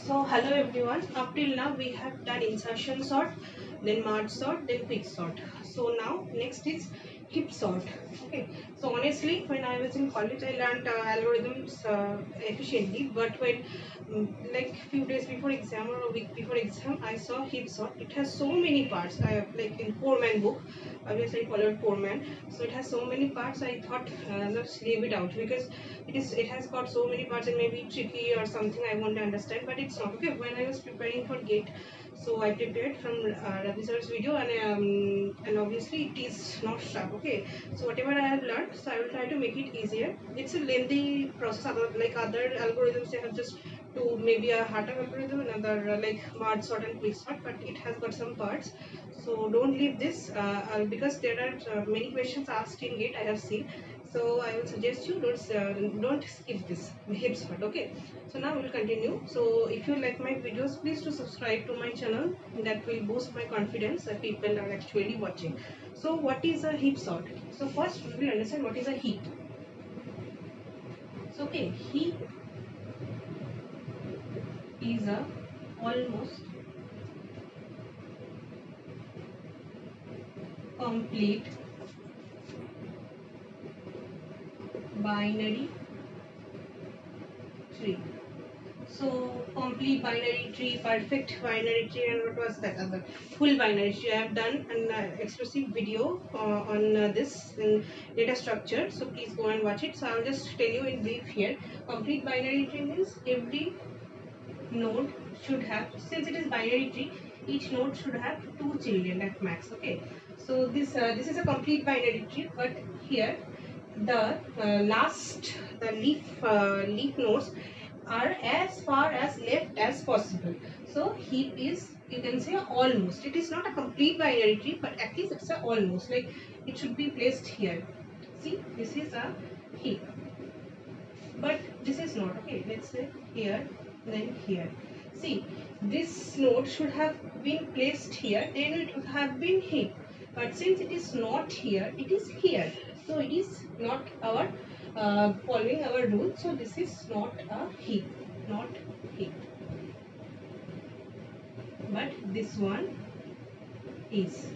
So hello everyone. Up till now we have done insertion sort, then merge sort, then quick sort. So now next is heap sort. Okay. So honestly, when I was in college, I learned algorithms efficiently. But when like few days before exam or a week before exam, I saw heap sort. It has so many parts. I like in Foreman book. Obviously, I followed Foreman. So it has so many parts. I thought let's leave it out because it has got so many parts and maybe tricky or something I want to understand, but it's not. Okay, when I was preparing for gate, so I prepared from Ravi sir's video, and obviously it is not sharp. Okay, so whatever I have learned, so I will try to make it easier. It's a lengthy process, like other algorithms they have just to maybe a Harter algorithm, another like merge sort and quick sort, but it has got some parts. So don't leave this because there are many questions asked in gate I have seen. So I will suggest you don't skip this hips part. Okay, so now we'll continue. So if you like my videos, please to subscribe to my channel. That will boost my confidence that people are actually watching. So what is a heap sort? So first we will understand what is a heap. So okay, heap is a almost complete binary tree. So complete binary tree, perfect binary tree, and what was that other? Full binary tree. I have done an exclusive video on this data structure. So please go and watch it. So I will just tell you in brief here. Complete binary tree means every node should have, since it is binary tree, each node should have two children at max. Okay. So this is a complete binary tree, but here the the leaf nodes are as far as left as possible. So heap is, you can say, almost. It is not a complete binary tree, but at least it's a almost. Like it should be placed here. See, this is a heap, but this is not. Okay, let's say here, then here. See, this node should have been placed here, then it would have been heap. But since it is not here, it is here. So it is not our following our rule. So this is not a heap, not heap. But this one is.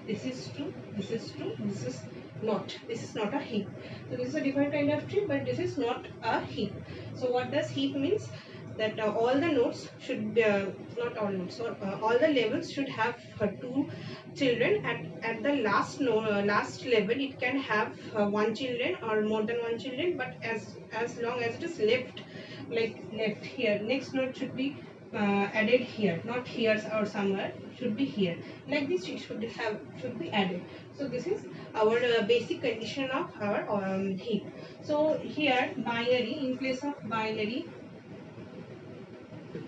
This is true. This is true. This is not. This is not a heap. So this is a different kind of tree, but this is not a heap. So what does heap means? That all the nodes should be, not all nodes, so all the levels should have two children. At the last level, it can have one children or more than one children, but as long as it is left, like left here, next node should be added here, not here or somewhere, should be here. Like this, it should be added. So this is our basic condition of our heap. So here binary, in place of binary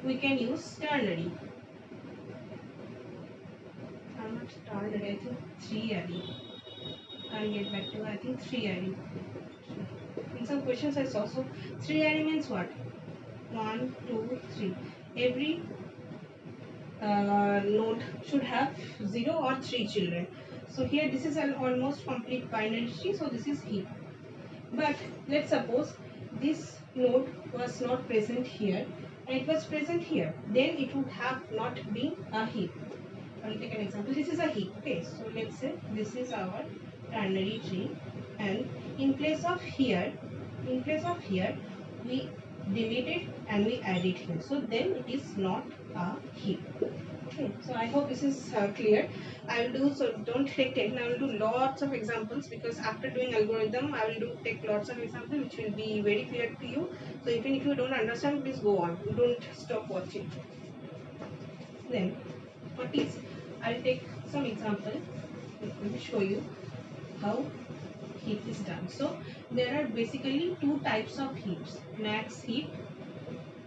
we can use ternary. Not ternary, I think three array. I'll get back to you. I think three array. In some questions I saw. So three array means what? 1, 2, 3. Every node should have 0 or 3 children. So here this is an almost complete binary tree. So this is heap. But let's suppose this node was not present here and it was present here. Then it would have not been a heap. I will take an example. This is a heap. Okay, so let's say this is our ternary tree, and in place of here, we delete it and we add it here. So then it is not a heap. Okay, so I hope this is clear. I will do, so don't take 10. I will do lots of examples because after doing algorithm, I will take lots of examples which will be very clear to you. So even if you don't understand, please go on. Don't stop watching. Then what is, I'll take some example. Let me show you how heap is done. So there are basically two types of heaps: max heap,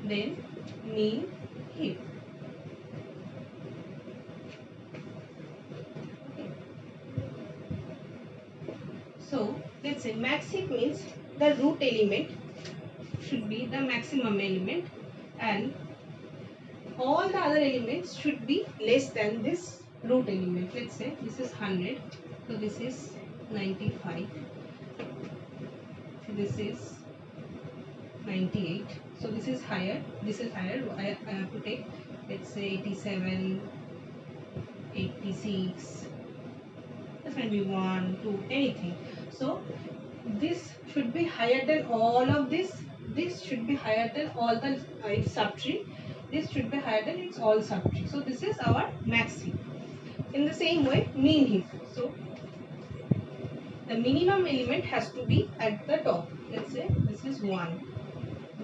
then mean heap. Okay. So let's say max heap means the root element should be the maximum element, and all the other elements should be less than this root element. Let's say this is 100, so this is 95, this is 98. So this is higher, this is higher. I have to take, let's say 87, 86. This can be 1, 2, anything. So this should be higher than all of this. This should be higher than all the its subtree. This should be higher than its all subtree. So this is our max heap. In the same way, mean heap. So the minimum element has to be at the top. Let's say this is 1,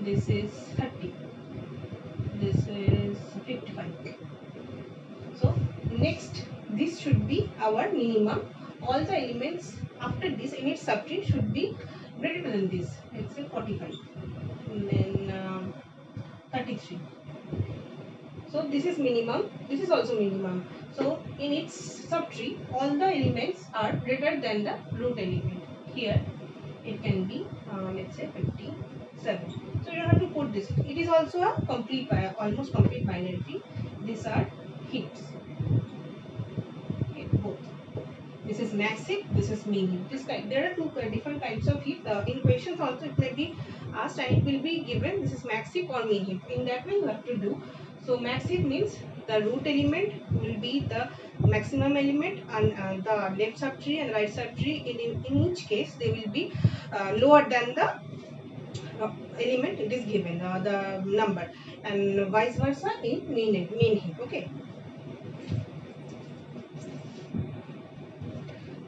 this is 30, this is 55. So next, this should be our minimum. All the elements after this in its subtree should be greater than this. Let's say 45, and then 33. So this is minimum. This is also minimum. So in its subtree, all the elements are greater than the root element. Here it can be let's say 57. So you don't have to put this. It is also a complete, almost complete binary tree. These are heaps. Okay, both. This is max heap. This is mean heap. This kind. There are two different kinds of heap. In questions also it may be asked and it will be given. This is max heap or mean heap. In that way you have to do. So max heap means the root element will be the maximum element, and the left subtree and right subtree in each case they will be lower than the element it is given, the number, and vice versa in mean heap. Okay.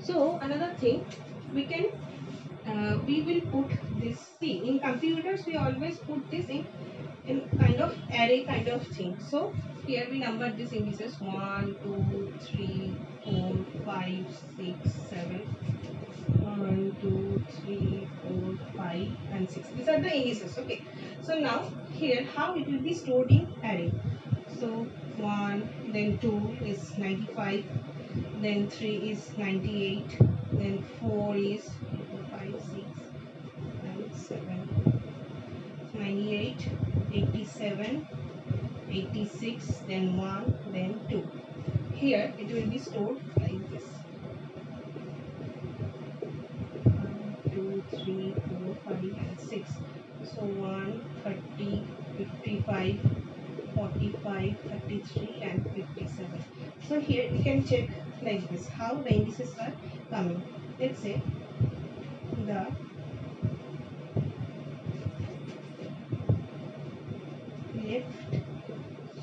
So another thing, we can we will put this, see, in computers we always put this in kind of array kind of thing. So here we number these indices 1, 2, 3, 4, 5, 6, 7. 1, 2, 3, 4, 5 and 6. These are the indices. Okay. So now here how it will be stored in array. So 1, then 2 is 95, then 3 is 98, then 4 is 5, 6 and 7. 98, 87, 86, then 1, then 2. Here it will be stored like this. 2, 3, 4, 5 and 6. So 1, 30, 55, 45, 33 and 57. So here we can check like this how the indices are coming. Let's say the left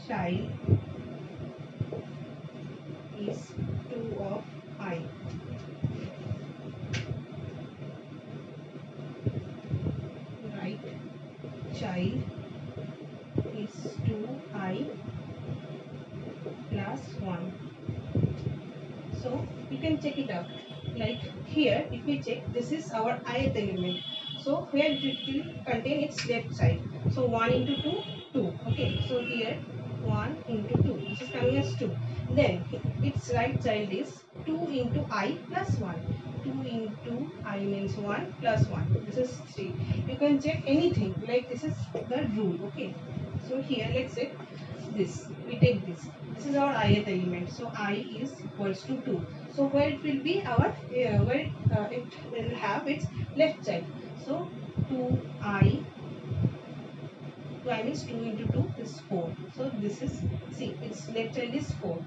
child is 2 of I. Right child is 2I plus 1. So you can check it out. Like here, if we check, this is our ith element. So here it will contain its left side. So 1 into 2, 2. Okay. So here 1 into 2. This is coming as 2. Then its right child is 2 into I plus 1. 2 into I means 1 plus 1. This is 3. You can check anything. Like this is the rule. Okay. So here let's say this. We take this. This is our ith element. So I is equals to 2. So where it will be our where it will have its left child. So 2I. 2I means 2 into 2 is 4. So this is, see, its left child is 4.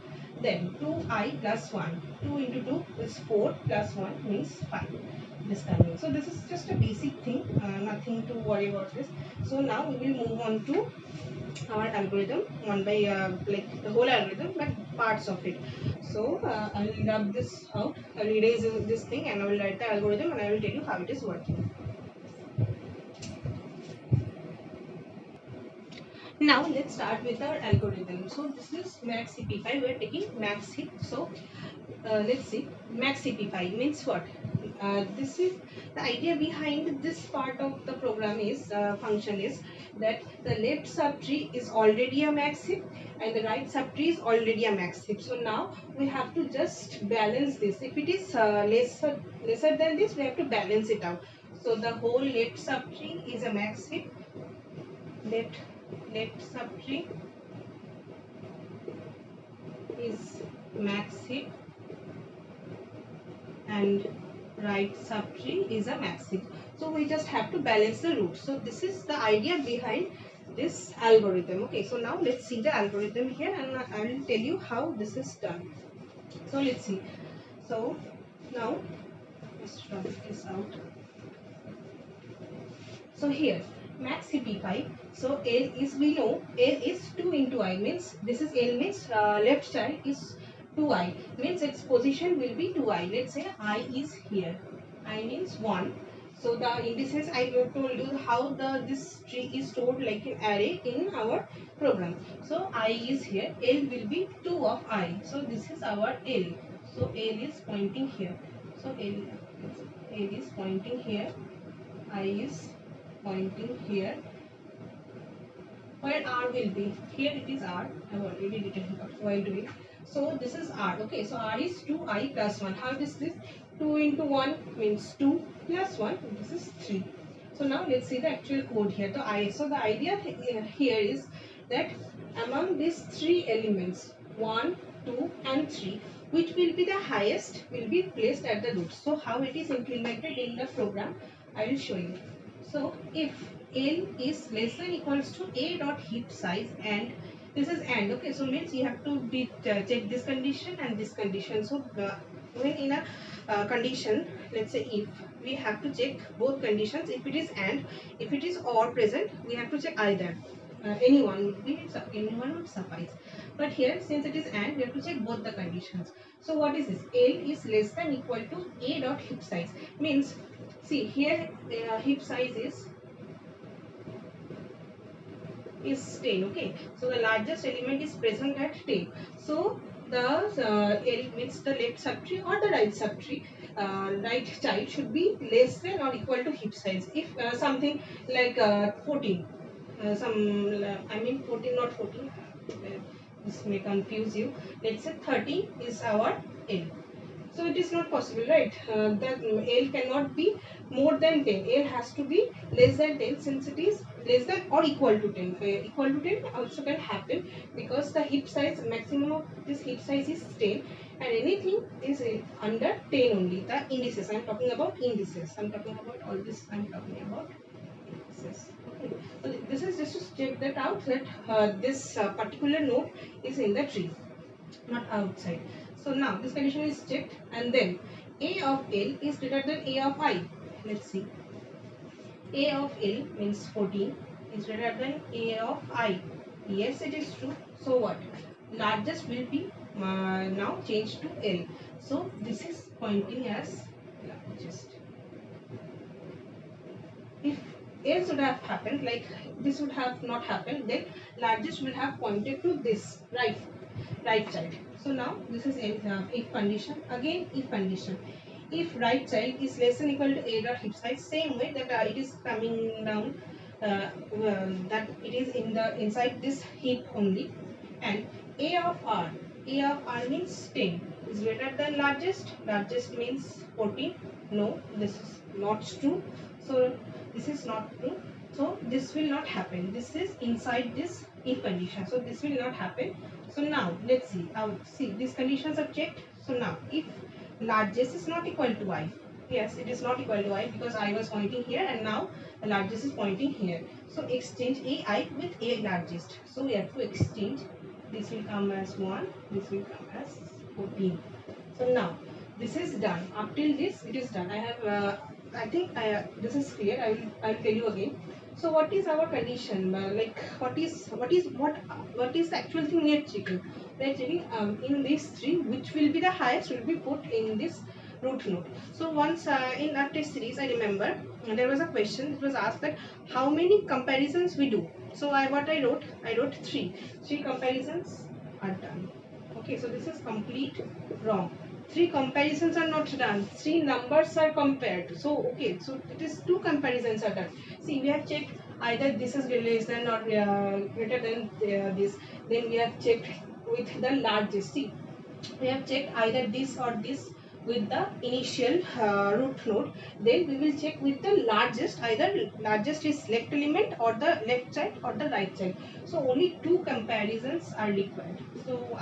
Then 2I plus 1. 2 into 2 is 4 plus 1 means 5. This coming. So this is just a basic thing. Nothing to worry about this. So now we will move on to our algorithm one by like the whole algorithm but parts of it. So I will rub this out, I will erase this thing and I will write the algorithm and I will tell you how it is working. Now let's start with our algorithm. So this is max CP5, we are taking max heap. So let's see, max CP5 means what? This is the idea behind this part of the program is function is that the left subtree is already a max heap and the right subtree is already a max heap. So now we have to just balance this. If it is lesser than this, we have to balance it out. So the whole left subtree is a max heap. Left subtree is max heap and right subtree is a maxi. So we just have to balance the roots. So this is the idea behind this algorithm. Okay, so now let's see the algorithm here, and I will tell you how this is done. So let's see. So now let's rub this out. So here max CP5. So L is, we know L is 2 into I, means this is L means left child is 2I, means its position will be 2I. Let's say I is here. I means 1. So the indices I told you how the this tree is stored like an array in our program. So I is here. L will be 2 of I. So this is our L. So L is pointing here. So L is pointing here. I is pointing here. Where R will be? Here it is R. I have already written it while doing. So this is R. Okay, so R is 2I plus 1. How is this? 2 into 1 means 2 plus 1. This is 3. So now let's see the actual code here. So the idea here is that among these three elements, 1, 2 and 3, which will be the highest will be placed at the root. So how it is implemented in the program, I will show you. So if L is less than equals to A dot heap size, and this is AND. Okay, so means you have to check this condition and this condition. So when in a condition, let's say if we have to check both conditions, if it is AND, if it is OR present, we have to check either. Anyone would be, anyone would suffice. But here, since it is AND, we have to check both the conditions. So what is this? L is less than equal to A dot heap size. Means, see here, heap size is 10. Okay, so the largest element is present at 10. So the L means the left subtree or the right subtree, right child should be less than or equal to heap size. If something like 14, I mean 14, not 14, this may confuse you. Let's say 30 is our L. So it is not possible, right? That L cannot be more than 10. L has to be less than 10, since it is less than or equal to 10. Equal to 10 also can happen, because the heap size, maximum of this heap size is 10, and anything is under 10 only. The indices, I am talking about indices. I am talking about all this, I am talking about indices. Okay. So this is just to check that out, that this particular node is in the tree, not outside. So now this condition is checked, and then A of L is greater than A of I. Let's see. A of L means 14 is greater than A of I. Yes, it is true. So what? Largest will be now changed to L. So this is pointing as largest. If L should have happened, like this would have not happened, then largest will have pointed to this right child. So now this is if condition. Again if condition. If right child is less than equal to A dot heap size, same way that it is coming down, that it is in the inside this heap only, and A of R. A of R means 10 is greater than largest. Largest means 14. No, this is not true. So this is not true. So this will not happen. This is inside this if condition. So this will not happen. So now let's see. See, these conditions are checked. So now if largest is not equal to I. Yes, it is not equal to I, because I was pointing here and now the largest is pointing here. So exchange AI with A largest. So we have to exchange. This will come as 1. This will come as 14. So now this is done. Up till this it is done. I have I think this is clear. I will tell you again. So what is our condition? Like what is the actual thing we are checking? We are checking in these three, which will be the highest will be put in this root node. So once in our test series, I remember there was a question. It was asked that how many comparisons we do. So I wrote three comparisons are done. Okay, so this is complete wrong. Three comparisons are not done. Three numbers are compared. So okay, so it is two comparisons are done. See, we have checked either this is less than or greater than this. Then we have checked with the largest. See, we have checked either this or this with the initial root node. Then we will check with the largest, either largest is left element or the left side or the right side. So only two comparisons are required. So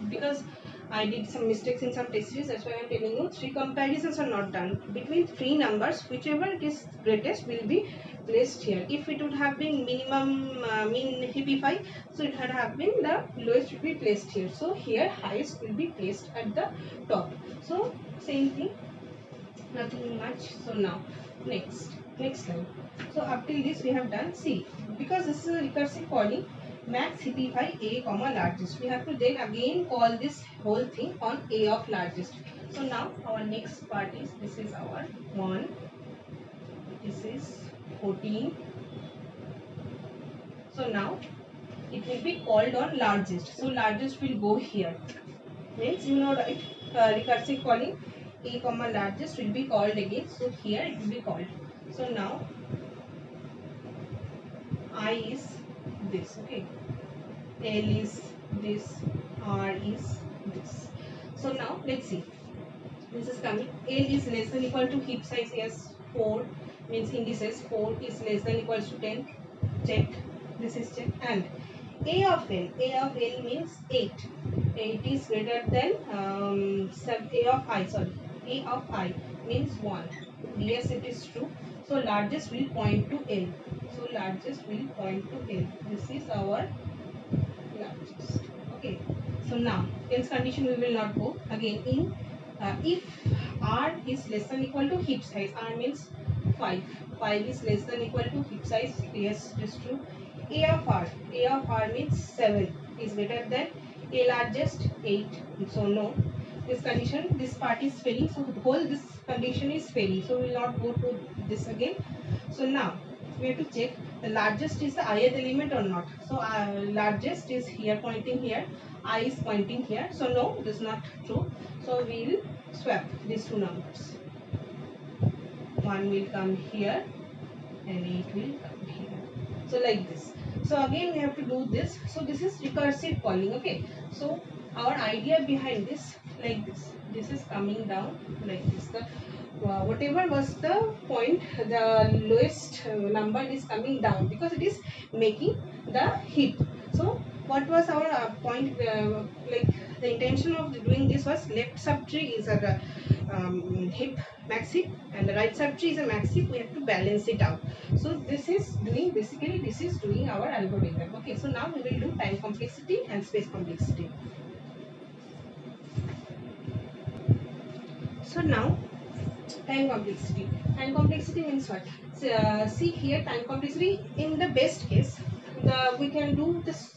because I did some mistakes in some test series, that's why I'm telling you 3 comparisons are not done. Between 3 numbers, whichever it is greatest will be placed here. If it would have been minimum mean HIP5, so it had have been the lowest will be placed here. So here highest will be placed at the top. So same thing, nothing much. So now next line. So up till this we have done C. Because this is a recursive calling, max HIP5 A comma largest. We have to then again call this whole thing on A of largest. So now our next part is, this is our 1, this is 14. So now it will be called on largest. So largest will go here. Means you know, right? Recursive calling A comma largest will be called again. So here it will be called. So now I is this, okay. L is this, R is this. So now let's see. This is coming. L is less than equal to heap size, yes, 4 means indices 4 is less than equals to 10. Check. This is check. And A of L means 8. 8 is greater than A of I, sorry. A of I means 1. Yes, it is true. So largest will point to L. So largest will point to L. This is our largest. Okay. So now else condition we will not go again. In if R is less than equal to heap size, R means 5. 5 is less than equal to heap size. Yes, it is true. A of R means 7 is greater than A largest 8. So no. This condition, this part is failing. So whole this condition is failing. So we will not go to this again. So now we have to check the largest is the ith element or not. So largest is here pointing here, I is pointing here. So no, it is not true. So we will swap these two numbers. 1 will come here and 8 will come here. So like this. So again we have to do this. So this is recursive calling. Okay. So our idea behind this, like this. This is coming down like this. The whatever was the point, the lowest number is coming down because it is making the heap. So what was our point, like the intention of doing this was left subtree is a heap, max heap, and the right subtree is a max heap. We have to balance it out. So this is doing, basically this is doing our algorithm. Okay, so now we will do time complexity and space complexity. So now time complexity. Time complexity means what? So, see here, time complexity in the best case, we can do this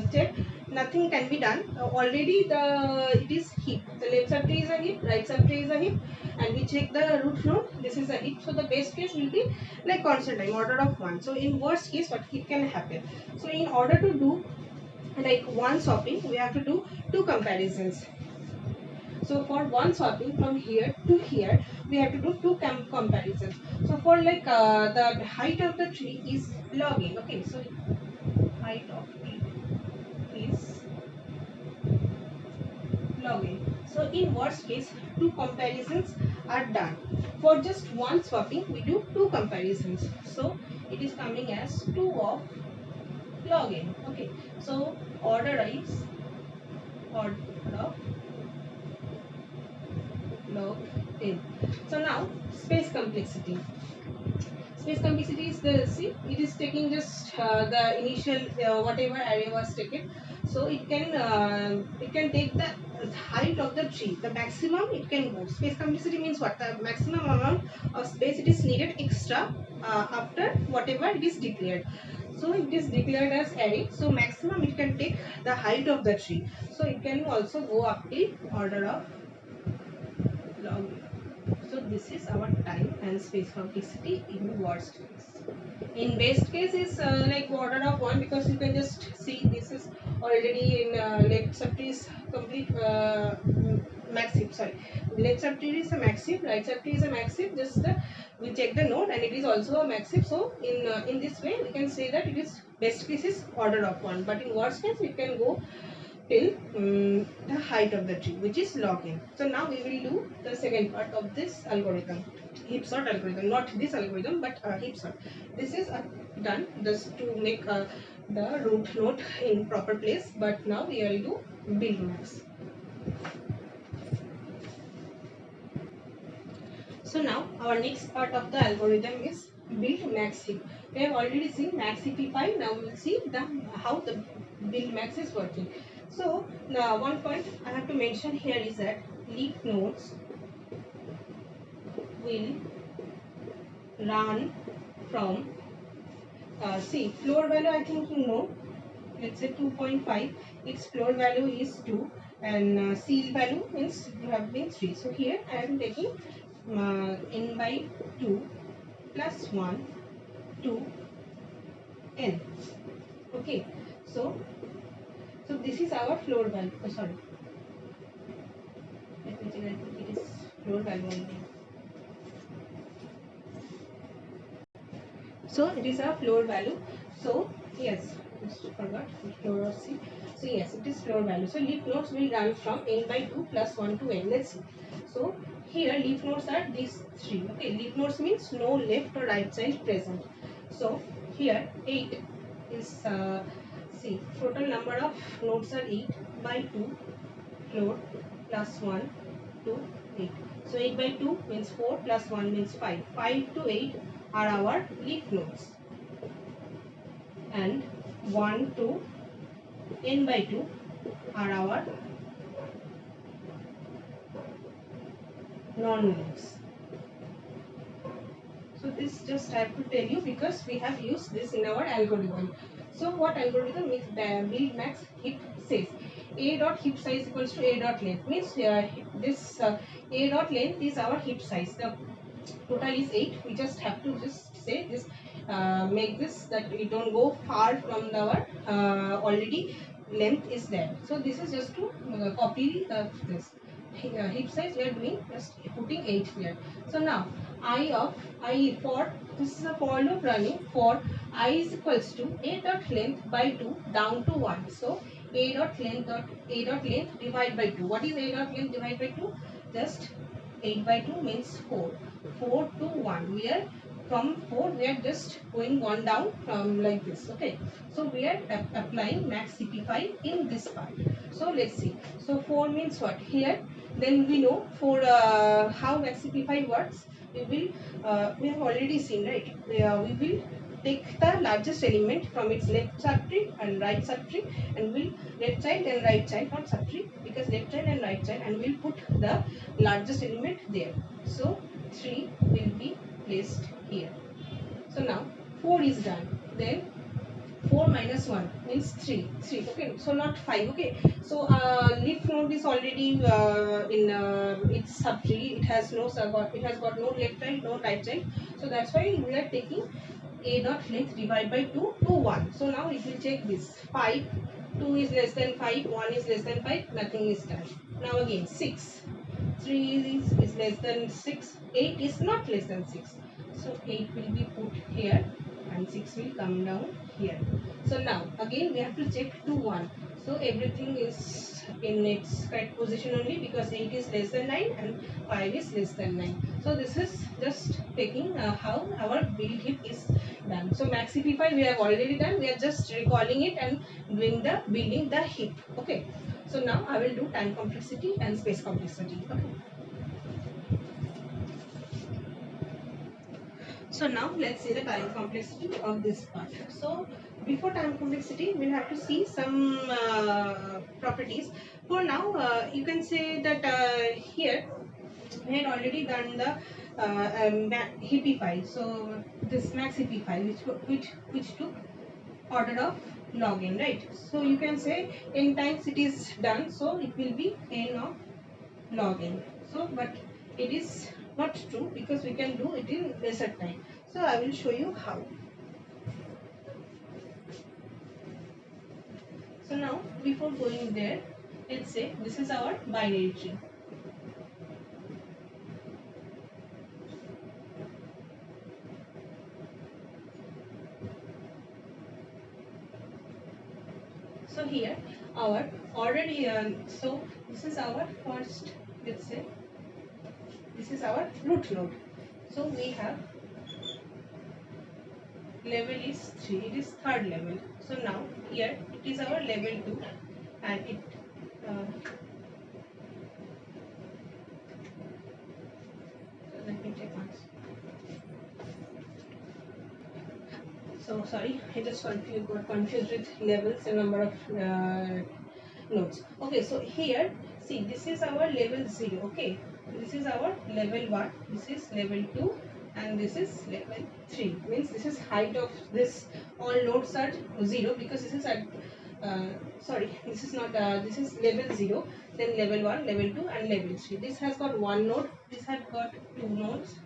step. Nothing can be done. Already it is heap. The left subtree is a heap, right subtree is a heap, and we check the root node. This is a heap. So the best case will be like constant time, order of 1. So in worst case, what it can happen? So in order to do like one swapping, we have to do 2 comparisons. So for one swapping from here to here, we have to do 2 comparisons. So for like the height of the tree is log n. Okay, so height of tree is log n. So in worst case, 2 comparisons are done. For just one swapping, we do 2 comparisons. So it is coming as 2 of log n. Okay, so order is order of log n. So now space complexity. Space complexity is the, see, it is taking just the initial whatever array was taken. So it can take the height of the tree, the maximum it can go. Space complexity means what? The maximum amount of space it is needed extra after whatever it is declared. So it is declared as array. So maximum it can take the height of the tree. So it can also go up to order of log n. So this is our time and space complexity in worst case. In best case is like order of 1, because you can just see this is already in left subtree is complete max heap. Sorry, left subtree is a max heap, right subtree is a max heap. Just we check the node and it is also a max heap. So in this way we can say that it is best case is order of 1, but in worst case it can go till the height of the tree, which is log n. So now we will do the second part of this algorithm, heap sort algorithm. Not this algorithm, but heap sort. This is done just to make the root node in proper place. But now we will do build max. So now our next part of the algorithm is build max heap. We have already seen max heapify. Now we will see how the build max is working. So now one point I have to mention here is that leaf nodes will run from see floor value, I think you know, let's say 2.5, its floor value is 2 and seal value means you have been 3. So here I am taking n by 2 plus 1 to n. Okay, so this is our floor value. Oh, sorry, let me check. I think it is floor value only. So it is our floor value. So yes, just forgot floor of C. So yes, it is floor value. So leaf nodes will run from n by 2 plus 1 to n. Let's see. So here leaf nodes are these three. Okay, leaf nodes means no left or right child present. So here 8 is see total number of nodes are 8 by 2 floor plus 1 to 8. So 8 by 2 means 4 plus 1 means 5. 5 to 8 are our leaf nodes and 1 to n by 2 are our non-leaves. So this just I have to tell you because we have used this in our algorithm. So what algorithm is build max heap says? A dot heap size equals to A dot length means this A dot length is our heap size. The total is 8. We just have to just say this, make this that we don't go far from our already length is there. So this is just to copy this heap size. We are doing just putting 8 here. So now I for this is a for loop running for I is equals to a dot length by 2 down to 1. So a dot length divide by 2. What is a dot length divide by 2? Just 8 by 2 means 4. 4 to 1. We are from 4 we are just going 1 down from like this. Okay. So we are applying max CP5 in this part. So let's see. So 4 means what? Here then we know for how max CP5 works. We have already seen, right? We will take the largest element from its left subtree and right subtree and we'll left child and right child, not subtree because left child and right child, and we'll put the largest element there. So 3 will be placed here. So now 4 is done. Then 4 minus 1 means 3. Okay, so not 5. Okay, so leaf node is already in its subtree. It has got no left child, no right child. So that's why we are taking a dot length divide by 2 to 1. So now it will check this 5. 2 is less than 5, 1 is less than 5, nothing is done. Now again 6. 3 is less than 6, 8 is not less than 6. So 8 will be put here and 6 will come down here. So now again we have to check to 1. So everything is in its correct position only because 8 is less than 9 and 5 is less than 9. So this is just taking how our build heap is done. So max CP5 we have already done. We are just recalling it and doing the building the heap. Okay. So now I will do time complexity and space complexity. Okay. So now let's see the time complexity of this part. So before time complexity, we'll have to see some properties. For now, you can say that here we had already done the heapify. So this max heapify, which took order of log n, right? So you can say n times it is done, so it will be n of log n. So but it is not true because we can do it in lesser time. So I will show you how. So now before going there, let's say this is our binary tree. So here our already so this is our first, let's say this is our root node. So we have level is 3, it is third level. So now here it is our level 2 and it let me take once. So sorry, I just got confused with levels and number of nodes. Okay, so here, see, this is our level 0. Okay, this is our level 1, this is level 2, and this is level 3. Means this is height of this. All nodes are 0 because this is at sorry, this is not this is level 0, then level 1, level 2, and level 3. This has got one node, this has got two nodes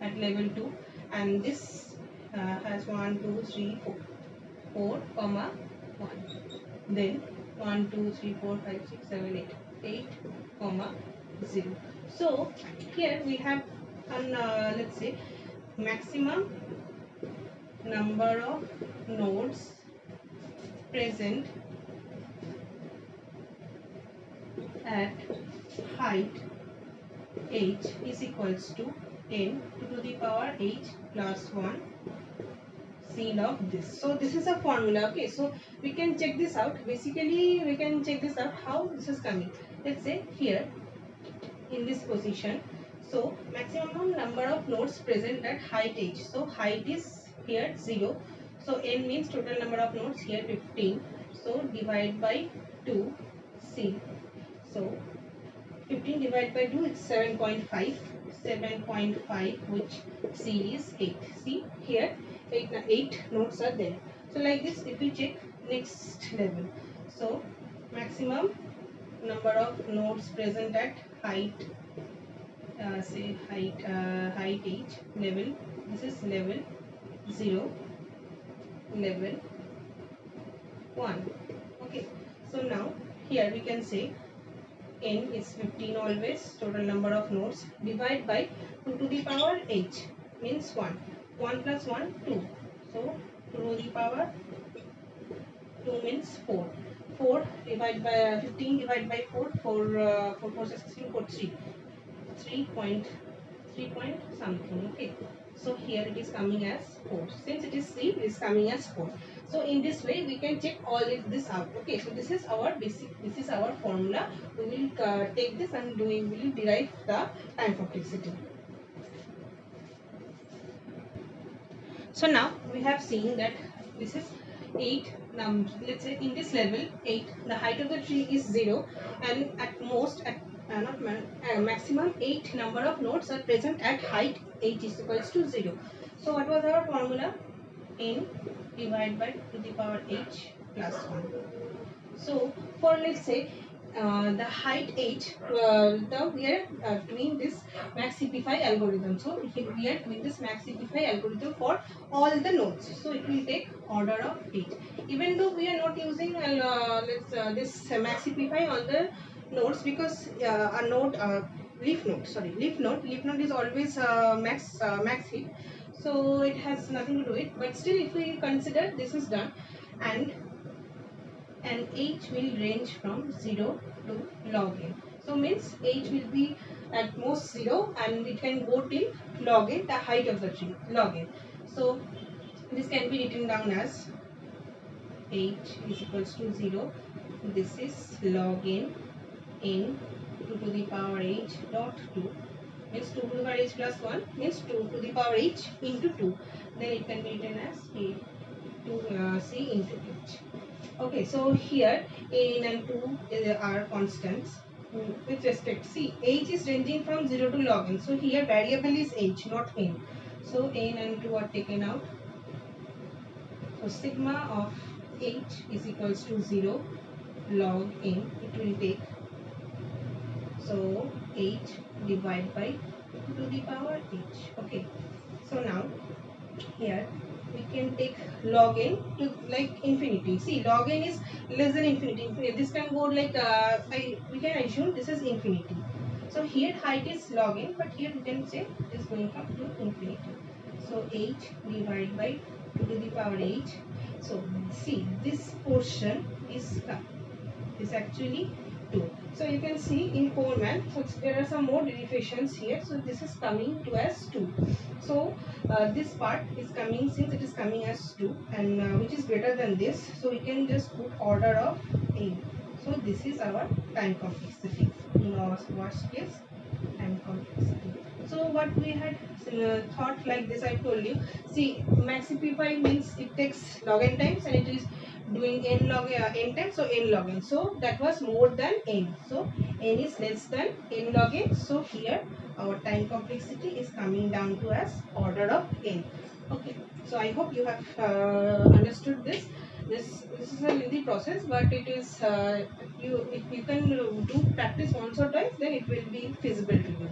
at level 2, and this has 1 2 3 4 4 comma 1, then 1 2 3 4 5 6 7 8 8 comma 0. So here we have an let's say maximum number of nodes present at height h is equals to n to the power h plus 1 C log this. So this is a formula. Okay, so we can check this out. Basically we can check this out how this is coming. Let's say here in this position, so maximum number of nodes present at height h. So height is here 0, so n means total number of nodes here 15, so divide by 2 C. So 15 divided by 2 is 7.5, 7.5, which C is 8. See here 8 nodes are there. So like this, if we check next level, so maximum number of nodes present at height say height h level, this is level 0, level 1. Okay, so now here we can say n is 15 always, total number of nodes, divide by 2 to the power h means 1, 1 plus 1 2, so 2 to the power 2 means 4, 4 divided by 15 divided by 4, 4 4 16 4 3 3 point something. Okay, so here it is coming as 4, since it is 3 it is coming as 4. So in this way we can check all this out. Okay, so this is our basic, this is our formula. We will take this and we will derive the time complexity. So now we have seen that this is 8 let's say in this level 8, the height of the tree is 0, and at most at maximum 8 number of nodes are present at height h is equals to 0. So what was our formula? N divided by to the power h plus 1. So for let's say the height h, now we are doing this maxipify algorithm. So we are doing this maxipify algorithm for all the nodes. So it will take order of 8. Even though we are not using this maxipify on the nodes, because a node leaf node is always max heap, so it has nothing to do it. But still, if we consider this is done, and h will range from 0 to log n. So means h will be at most 0 and it can go till log n, the height of the tree, log n. So this can be written down as h is equals to 0. This is log n 2 to the power h dot 2, means 2 to the power h plus 1 means 2 to the power h into 2. Then it can be written as a to c into h. Okay, so here n and 2 are constants with respect. See, h is ranging from 0 to log n. So here variable is h, not n. So n and 2 are taken out. So sigma of h is equals to 0 log n. It will take, so h divided by 2 to the power h. Okay, so now here we can take log n to like infinity. See, log n is less than infinity. This can go like we can assume this is infinity. So here height is log n, but here we can say it is going up to infinity. So h divided by 2 to the power h. So see, this portion is actually 2. So you can see in Coleman, so there are some more derivations here. So this is coming to as 2. So this part is coming, since it is coming as 2, and which is greater than this, so we can just put order of n. So this is our time complexity in our worst case time complexity. So what we had thought like this, I told you. See, maxipy means it takes log n times and it is doing n log n times, so n log n. So that was more than n. So n is less than n log n. So here our time complexity is coming down to as order of n. Okay. So I hope you have understood this. This is a lengthy process, but it is you if you can do practice once or twice, then it will be feasible to you.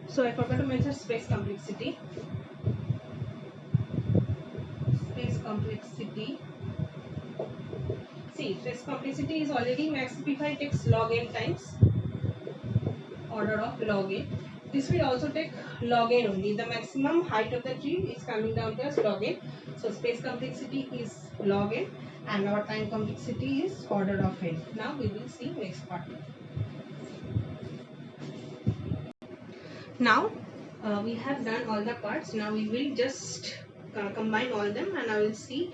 So I forgot to mention space complexity. Space complexity. See, space complexity is already maxipy takes log n times order of log n. This will also take log n only. The maximum height of the tree is coming down to as log n. So space complexity is log n and our time complexity is order of n. Now we will see next part. Now we have done all the parts. Now we will just combine all them and I will see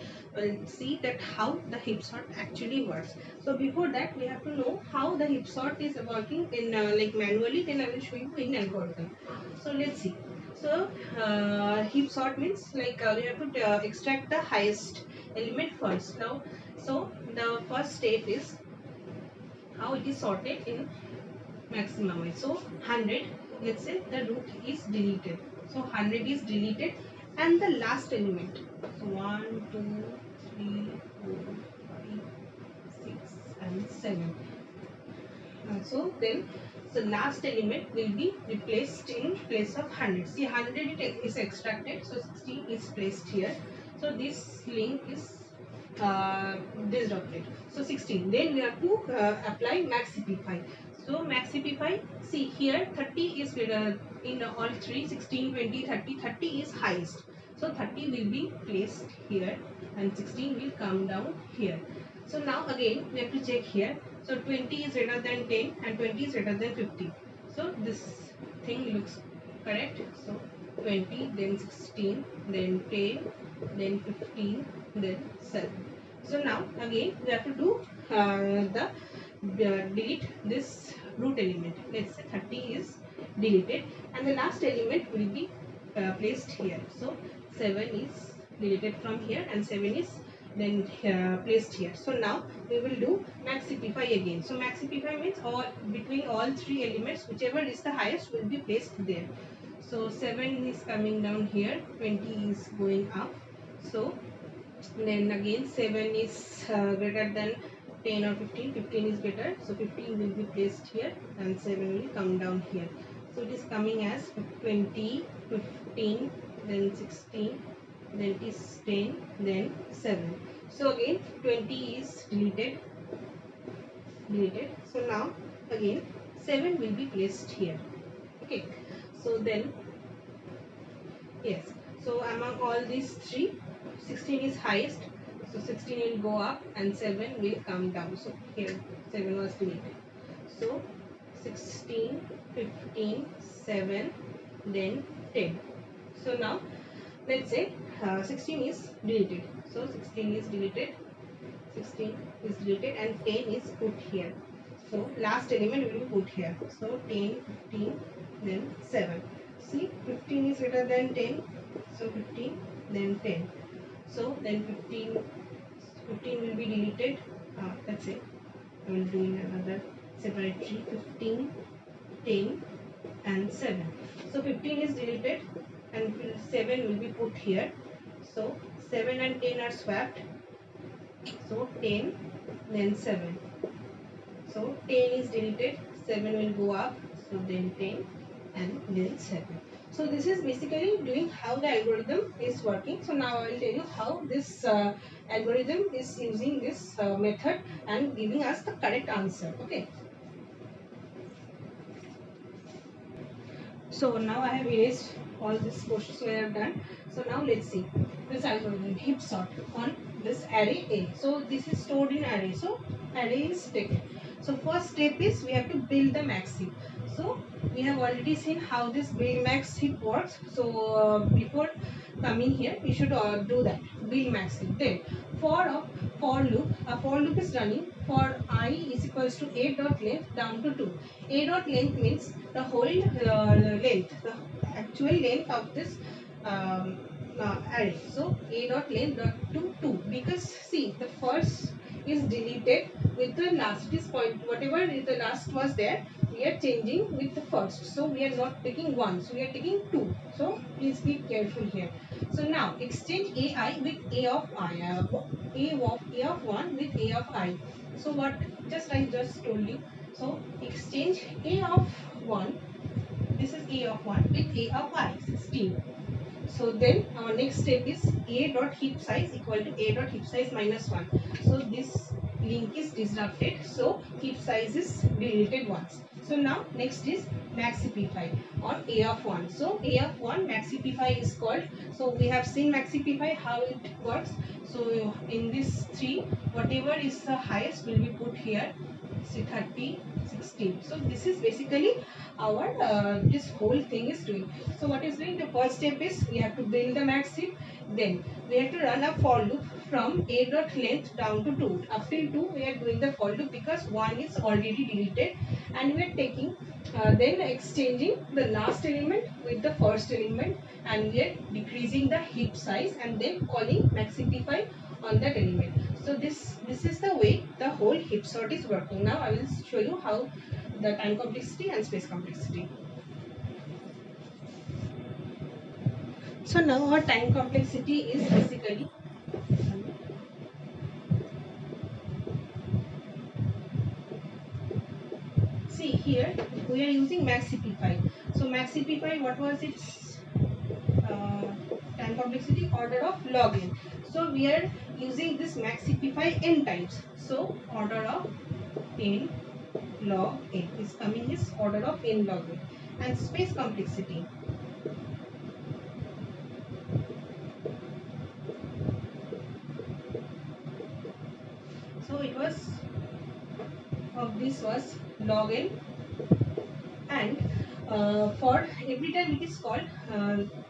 that how the heap sort actually works. So before that we have to know how the heap sort is working in like manually, then I will show you in algorithm. So let's see. So heap sort means like we have to extract the highest element first. Now so the first step is how it is sorted in maximum way. So 100, let's say the root is deleted. So 100 is deleted and the last element. So 1, 2, 3, 4, 5, 6 and 7. So then the last element will be replaced in place of 100. See 100 is extracted, so 60 is placed here. So this link is disrupted. So 16. Then we have to apply maxipy. So maxipy, see here 30 is in all three, 16, 20, 30. 30 is highest. So 30 will be placed here and 16 will come down here. So now again we have to check here. So 20 is greater than 10 and 20 is greater than 50. So this thing looks correct. So 20, then 16, then 10, then 15, then 7. So now again we have to do delete this root element. Let's say 30 is deleted and the last element will be placed here. So 7 is deleted from here and 7 is then placed here. So now we will do maxipy again. So maxipy means all between all three elements, whichever is the highest will be placed there. So 7 is coming down here, 20 is going up. So then again 7 is greater than 10 or 15. 15 is greater, so 15 will be placed here and 7 will come down here. So it is coming as 20, 15, then 16, then it is 10, then 7. So again 20 is deleted. So now again 7 will be placed here. Okay, so then yes, so among all these three, 16 is highest, so 16 will go up and 7 will come down. So here 7 was deleted. So 16, 15, 7, then 10. So now let's say 16 is deleted. So 16 is deleted, 16 is deleted and 10 is put here. So last element will be put here. So 10, 15, then 7. See, 15 is greater than 10. So 15, then 10. So then 15 will be deleted. That's it. I will do in another separate tree. 15, 10 and 7. So 15 is deleted and 7 will be put here. So 7 and 10 are swapped. So 10, then 7. So 10 is deleted, 7 will go up, so then 10 and then 7. So this is basically doing how the algorithm is working. So now I will tell you how this algorithm is using this method and giving us the correct answer. Okay. So now I have erased all these questions we have done. So now let's see this algorithm heap sort on this array A. So this is stored in array. So array is taken. So first step is we have to build the max heap. So we have already seen how this build max heap works. So before come in here, we should do that, build max heap. Then for loop, a for loop is running for I is equals to a dot length down to 2. A dot length means the whole length, the actual length of this array. So a dot length dot to 2, because see, the first is deleted with the last, it is point, whatever is the last was there, we are changing with the first. So we are not taking 1, so we are taking 2. So please be careful here. So now exchange ai with a of I, a of 1 with a of I. So what I just told you. So exchange a of 1, this is a of 1 with a of I, 16. So then our next step is a dot heap size equal to a dot heap size minus 1. So this link is disrupted. So heap size is deleted once. So now next is maxipify on a of 1. So a of 1 maxipify is called. So we have seen maxipify how it works. So in this 3, whatever is the highest will be put here. Say 30, 16. So this is basically our this whole thing is doing. So what is doing? The first step is we have to build the max heap. Then we have to run a for loop from a dot length down to 2. Up till 2 we are doing the for loop because 1 is already deleted, and we are taking then exchanging the last element with the first element, and we are decreasing the heap size and then calling maxipify on that element. So this is the way the whole heap sort is working. Now I will show you how the time complexity and space complexity. So now our time complexity is basically, see here we are using maxipify. So maxipify, what was its time complexity? Order of log n. So we are using this maxipify n times. So order of n log n is coming is order of n log n. And space complexity, so it was of this was log n, and for every time it is called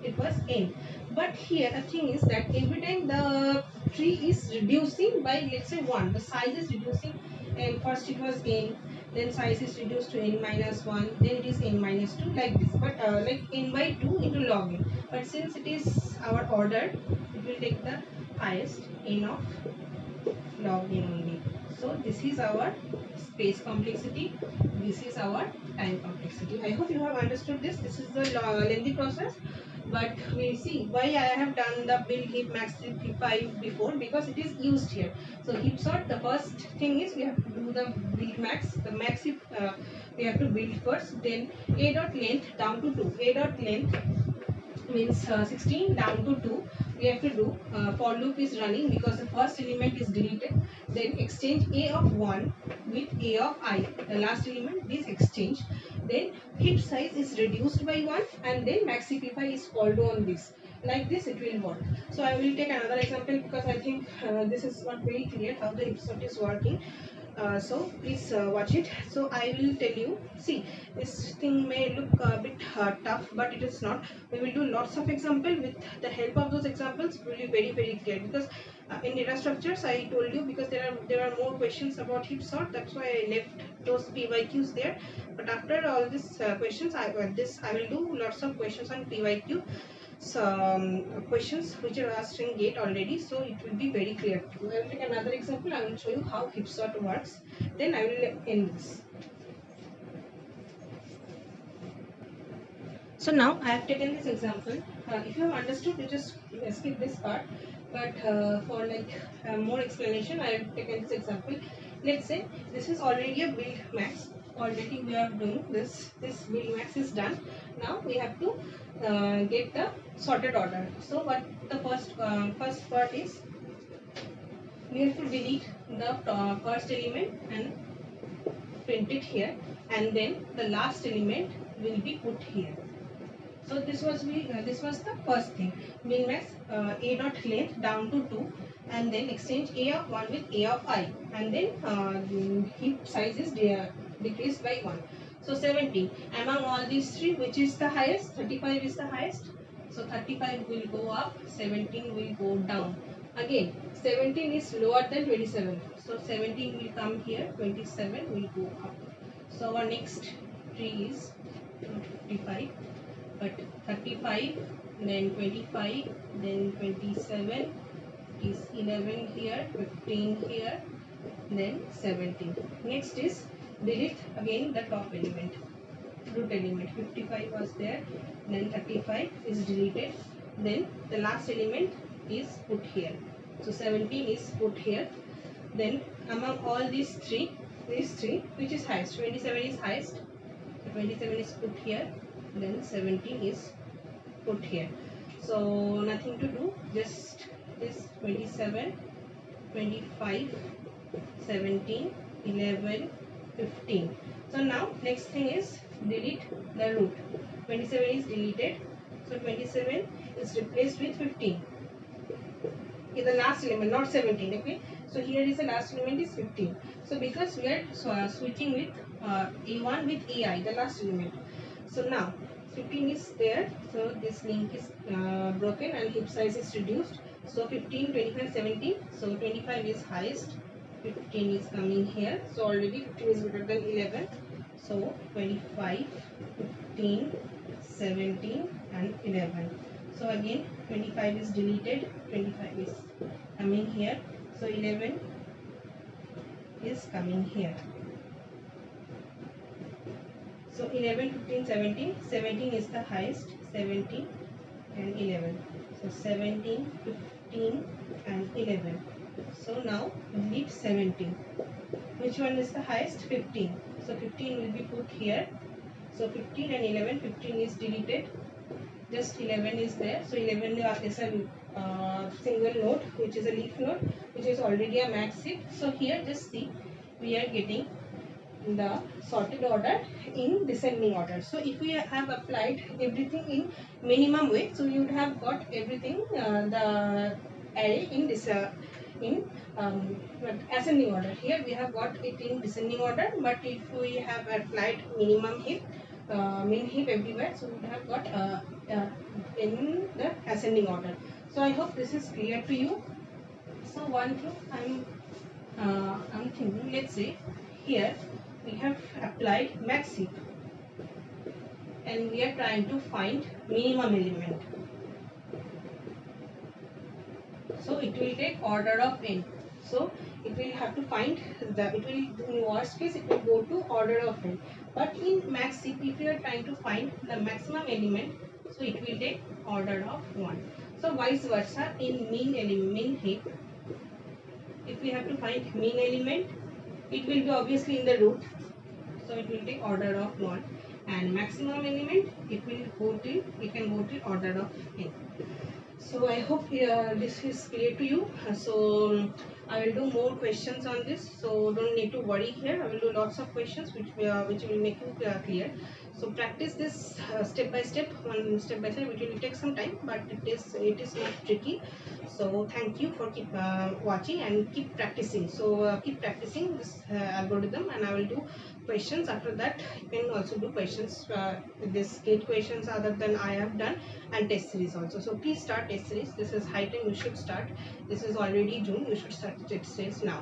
it was n. But here the thing is that every time the tree is reducing by, let's say, 1, the size is reducing, and first it was n, then size is reduced to n minus 1, then it is n minus 2, like this, but like n by 2 into log n. But since it is our order, it will take the highest n of log n only. So this is our space complexity, this is our time complexity. I hope you have understood this. This is the lengthy process, but we see why I have done the build heap max heap 5 before, because it is used here. So heap sort, the first thing is we have to do the build max, the max heap we have to build first, then a dot length down to 2. A dot length means 16 down to 2. We have to do for loop is running because the first element is deleted. Then exchange a of 1 with a of I, the last element is exchanged. Then heap size is reduced by 1, and then maxipify is called on this. Like this it will work. So I will take another example because I think this is not very clear how the heap sort is working. So please watch it. So I will tell you, see, this thing may look a bit tough, but it is not. We will do lots of example. With the help of those examples it will be very clear, because in data structures I told you, because there are more questions about heap sort, that's why I left those PYQs there. But after all these questions, I will do lots of questions on PYQ, some questions which are asked in GATE already, so it will be very clear to you. I will take another example. I will show you how heap sort works. Then I will end this. So now I have taken this example. If you have understood, you just skip this part. But for like more explanation, I have taken this example. Let's say this is already a build max. Already we are doing this. This build max is done. Now we have to get the sorted order. So what the first part is, we have to delete the first element and print it here, and then the last element will be put here. So this was the first thing. Min max a dot length down to 2, and then exchange a of 1 with a of I, and then heap size is decreased by 1. So 17. Among all these three, which is the highest? 35 is the highest. So 35 will go up, 17 will go down. Again, 17 is lower than 27. So 17 will come here, 27 will go up. So our next tree is not 55, but 35, then 25, then 27 is 11 here, 15 here, then 17. Next is delete again the top element, root element. 55 was there, then 35 is deleted, then the last element is put here. So 17 is put here. Then among all these three, which is highest? 27 is highest. So 27 is put here, then 17 is put here. So nothing to do, just this 27, 25, 17, 11, 15. So now next thing is delete the root. 27 is deleted. So 27 is replaced with 15. Is the last element, not 17. Okay. So here is the last element is 15. So because we are switching with A1 with AI, the last element. So now 15 is there. So this link is broken and heap size is reduced. So 15, 25, 17. So 25 is highest. 15 is coming here. So already 15 is better than 11. So 25, 15, 17 and 11. So again 25 is deleted. 25 is coming here. So 11 is coming here. So 11, 15, 17. 17 is the highest. 17 and 11. So 17, 15 and 11. So now delete 17. Which one is the highest? 15. So 15 will be put here. So 15 and 11. 15 is deleted. Just 11 is there. So 11 is a single node, which is a leaf node, which is already a max heap. So here just see, we are getting the sorted order in descending order. So if we have applied everything in minimum way, so you would have got everything the array in this in ascending order. Here we have got it in descending order, but if we have applied minimum heap, min heap everywhere, so we would have got in the ascending order. So I hope this is clear to you. So one thing I'm thinking, let's say here we have applied max heap and we are trying to find minimum element. So it will take order of n. So it will have to find in worst case it will go to order of n. But in max heap, if you are trying to find the maximum element, so it will take order of 1. So vice versa in min heap, if we have to find mean element, it will be obviously in the root. So it will take order of 1, and maximum element it can go till order of n. So I hope this is clear to you. So I will do more questions on this. So don't need to worry here. I will do lots of questions which will make you clear. So practice this step by step, one step by step. It will take some time, but it is not tricky. So thank you for keep watching and keep practicing. So keep practicing this algorithm, and I will do questions. After that you can also do questions, this gate questions other than I have done, and test series also. So please start test series. This is high time you should start. This is already June, you should start test series now.